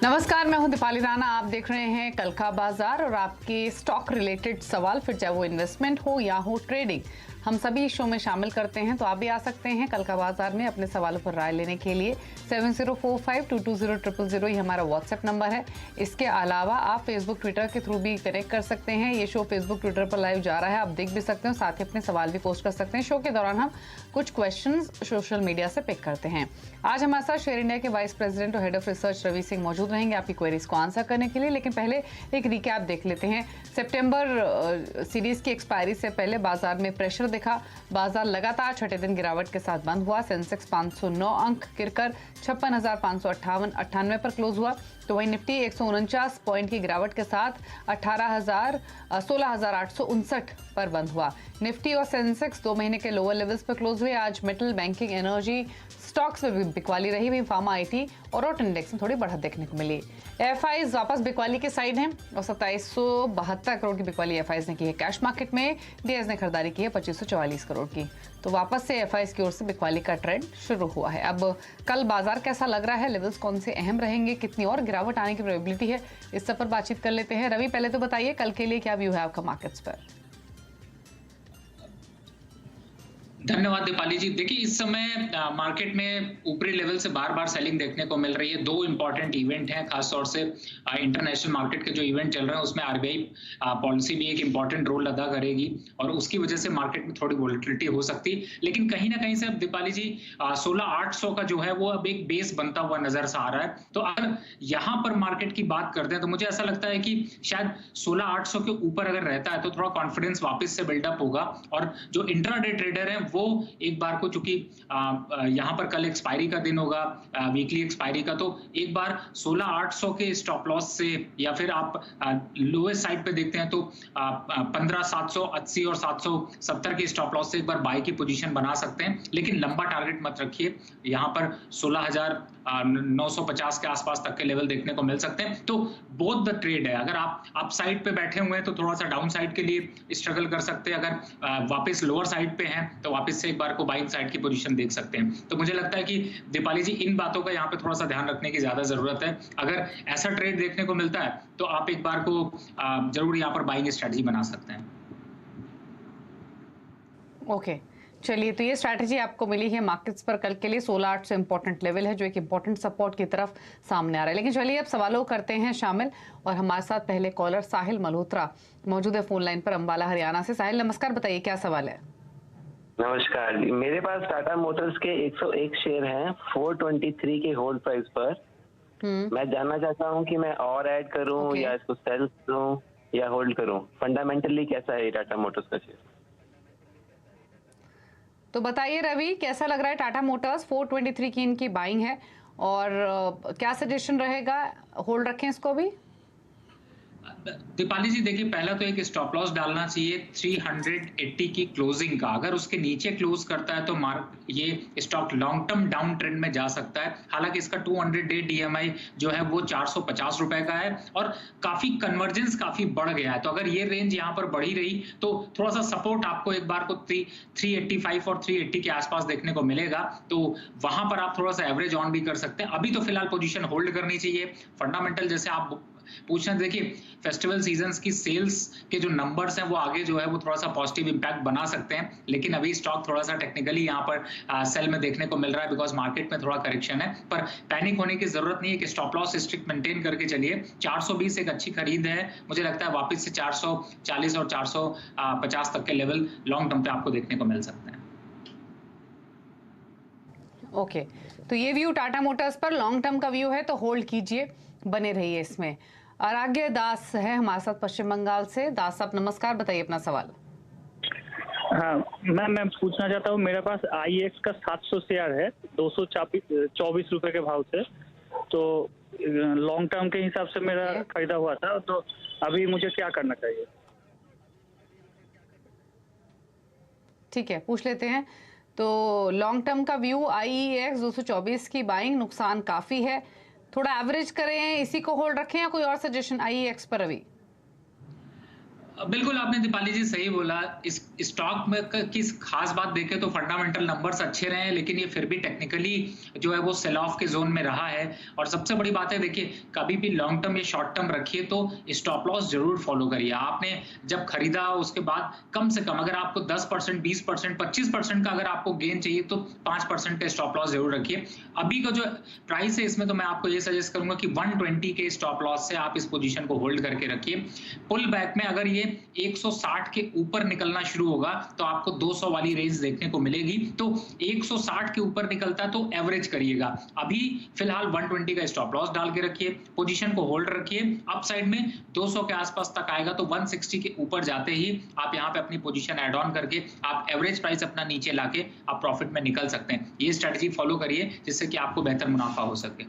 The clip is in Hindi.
नमस्कार, मैं हूं दीपाली राणा। आप देख रहे हैं कल का बाजार और आपके स्टॉक रिलेटेड सवाल, फिर चाहे वो इन्वेस्टमेंट हो या हो ट्रेडिंग, हम सभी इस शो में शामिल करते हैं। तो आप भी आ सकते हैं कल का बाजार में अपने सवालों पर राय लेने के लिए। 7045220000 ये हमारा व्हाट्सएप नंबर है। इसके अलावा आप फेसबुक ट्विटर के थ्रू भी कनेक्ट कर सकते हैं। ये शो फेसबुक ट्विटर पर लाइव जा रहा है, आप देख भी सकते हो, साथ ही अपने सवाल भी पोस्ट कर सकते हैं। शो के दौरान हम कुछ क्वेश्चंस सोशल मीडिया से पिक करते हैं। आज हमारे साथ शेयर इंडिया के वाइस प्रेसिडेंट और head of research Ravi Singh मौजूद रहेंगे आपकी क्वेरीज को आंसर करने के लिए। लेकिन पहले एक रिकैप देख लेते हैं। सितंबर सीरीज की एक्सपायरी से पहले बाजार में प्रेशर दिखा। बाजार लगातार छठे दिन गिरावट के साथ बंद हुआ। सेंसेक्स 509 अंक गिरकर 56,598 पर क्लोज हुआ। तो वहीं निफ्टी 149 पॉइंट की गिरावट के साथ 16,859 पर बंद हुआ। निफ्टी और सेंसेक्स 2 महीने के लोअर लेवल्स पर क्लोज हुए। आज मेटल, बैंकिंग, एनर्जी स्टॉक्स में भी बिकवाली रही। वहीं फार्मा, आईटी और ऑटो इंडेक्स में थोड़ी बढ़त देखने को मिली। एफआईज वापस बिकवाली के साइड हैं और 2772 करोड़ की बिकवाली एफआईज ने की है। कैश मार्केट में डीएस ने खरीदारी की है 2544 करोड़ की। तो वापस से एफआईज की ओर से बिकवाली का ट्रेंड शुरू हुआ है। अब कल बाजार कैसा लग रहा है, लेवल्स कौन से अहम रहेंगे, कितनी और गिरावट आने की प्रोबेबिलिटी है, इस सब पर बातचीत कर लेते हैं। रवि, पहले तो बताइए कल के लिए क्या व्यू है आपका मार्केट्स पर? धन्यवाद दीपाली जी। देखिए, इस समय मार्केट में ऊपरी लेवल से बार बार सेलिंग देखने को मिल रही है। 2 इंपॉर्टेंट इवेंट हैं, खासतौर से इंटरनेशनल मार्केट के जो इवेंट चल रहे हैं उसमें आरबीआई पॉलिसी भी एक इंपॉर्टेंट रोल अदा करेगी और उसकी वजह से मार्केट में थोड़ी वोलेटिलिटी हो सकती है। लेकिन कहीं ना कहीं से अब दीपाली जी 16,800 का जो है वो अब एक बेस बनता हुआ नजर आ रहा है। तो अगर यहाँ पर मार्केट की बात करते हैं तो मुझे ऐसा लगता है कि शायद 16,800 के ऊपर अगर रहता है तो थोड़ा कॉन्फिडेंस वापस से बिल्डअप होगा। और जो इंट्राडे ट्रेडर है वो एक बार को, चूंकि यहां पर कल एक्सपायरी का दिन होगा, वीकली एक्सपायरी का, तो एक बार 16,800 के स्टॉप लॉस से या फिर आप लोएस्ट साइड पे देखते हैं तो 15,780 और 770 के स्टॉप लॉस से एक बार बाय की पोजीशन बना सकते हैं। लेकिन लंबा टारगेट मत रखिए। यहां पर 16,950 के आसपास तक के लेवल देखने को मिल सकते हैं। तो बोथ द ट्रेड है। अगर आप अप साइड पे बैठे हुए हैं तो थोड़ा सा डाउन साइड के लिए स्ट्रगल कर सकते हैं। अगर वापस लोअर साइड पे हैं तो वापस से एक बार को बाइंग साइड की पोजीशन देख सकते हैं। तो मुझे लगता है कि दीपाली जी इन बातों का यहाँ पे थोड़ा सा ध्यान रखने की ज्यादा जरूरत है। अगर ऐसा ट्रेड देखने को मिलता है तो आप एक बार को जरूर यहाँ पर बाइंग स्ट्रेटजी बना सकते हैं। ओके, चलिए, तो ये स्ट्रैटेजी आपको मिली है मार्केट्स पर कल के लिए। 16,800 इंपॉर्टेंट लेवल है जो एक इंपॉर्टेंट सपोर्ट की तरफ सामने आ रहा है। लेकिन चलिए अब सवालों करते हैं शामिल, और हमारे साथ पहले कॉलर साहिल मल्होत्रा मौजूद है फोन लाइन पर अंबाला हरियाणा से। साहिल नमस्कार, बताइए क्या सवाल है? नमस्कार जी, मेरे पास टाटा मोटर्स के 101 शेयर हैं 423 के होल्ड प्राइस पर। मैं जानना चाहता हूं कि मैं और ऐड करूं या इसको सेल करूं या होल्ड करूं। फंडामेंटली कैसा है टाटा मोटर्स का शेयर? तो बताइए रवि, कैसा लग रहा है टाटा मोटर्स? 423 की इनकी बाइंग है और क्या सजेशन रहेगा, होल्ड रखें इसको भी? दीपाली जी देखिए, पहला तो एक स्टॉप लॉस डालना चाहिए 380 की क्लोजिंग का। अगर उसके नीचे क्लोज करता है तो ये stock long term down trend में जा सकता है। हालांकि इसका 200 डे डीएमआई जो है वो 450 रुपए का है और काफी कन्वर्जेंस काफी बढ़ गया है। तो अगर ये रेंज यहाँ पर बढ़ी रही तो थोड़ा सा सपोर्ट आपको एक बार को 385 और 380 के आसपास देखने को मिलेगा। तो वहां पर आप थोड़ा सा एवरेज ऑन भी कर सकते हैं। अभी तो फिलहाल पोजीशन होल्ड करनी चाहिए। फंडामेंटल जैसे आप पूछना, देखिए फेस्टिवल सीजन्स की सेल्स के जो नंबर्स हैं वो आगे जो है वो थोड़ा सा पॉजिटिव इंपैक्ट बना सकते हैं। लेकिन अभी स्टॉक थोड़ा सा टेक्निकली यहाँ पर सेल में देखने को मिल रहा है बिकॉज मार्केट में थोड़ा करेक्शन है। पर पैनिक होने की जरूरत नहीं है कि स्टॉप लॉस स्ट्रिक्ट मेंटेन करके चलिए। 420 एक अच्छी खरीद है। मुझे लगता है वापस से 440 और 450 तक के लेवल लॉन्ग टर्म पे आपको देखने को मिल सकते हैं। ओके, तो ये व्यू टाटा मोटर्स पर लॉन्ग टर्म का व्यू है, तो होल्ड कीजिए, बने रहिए इसमें। आराग्य दास है हमारे साथ पश्चिम बंगाल से। दास साहब नमस्कार, बताइए अपना सवाल। हाँ मैं पूछना चाहता हूँ, मेरे पास आईएक्स का 700 शेयर है 224 रुपए के भाव से। तो लॉन्ग टर्म के हिसाब से मेरा खरीदा हुआ था, तो अभी मुझे क्या करना चाहिए? ठीक है, पूछ लेते हैं। तो लॉन्ग टर्म का व्यू आईईएक्स 224 की बाइंग, नुकसान काफी है, थोड़ा एवरेज करें, इसी को होल्ड रखें या कोई और सजेशन आईईएक्स पर? अभी बिल्कुल आपने दीपाली जी सही बोला। इस स्टॉक में की खास बात देखें तो फंडामेंटल नंबर्स अच्छे रहे हैं, लेकिन ये फिर भी टेक्निकली जो है वो सेल ऑफ के जोन में रहा है। और सबसे बड़ी बात है, देखिए कभी भी लॉन्ग टर्म या शॉर्ट टर्म रखिए तो स्टॉप लॉस जरूर फॉलो करिए। आपने जब खरीदा उसके बाद कम से कम अगर आपको 10%, 20%, 25% का अगर आपको गेन चाहिए तो 5% का स्टॉप लॉस जरूर रखिए। अभी का जो प्राइस है इसमें तो मैं आपको ये सजेस्ट करूंगा कि 120 के स्टॉप लॉस से आप इस पोजीशन को होल्ड करके रखिए। पुल बैक में अगर ये 160 के ऊपर निकलना शुरू होगा तो आपको 200 वाली रेंज देखने को मिलेगी। तो 160 के ऊपर निकलता है तो एवरेज करिएगा। अभी फिलहाल 120 का स्टॉप लॉस डाल के रखिए, पोजीशन को होल्ड रखिए। अपसाइड में 200 के आसपास तक आएगा तो 160 के ऊपर जाते ही आप यहाँ पे अपनी पोजीशन ऐड ऑन करके आप एवरेज प्राइस अपना नीचे लाके आप प्रॉफिट में निकल सकते हैं। ये स्ट्रेटजी फॉलो करिए जिससे कि आपको बेहतर मुनाफा हो सके।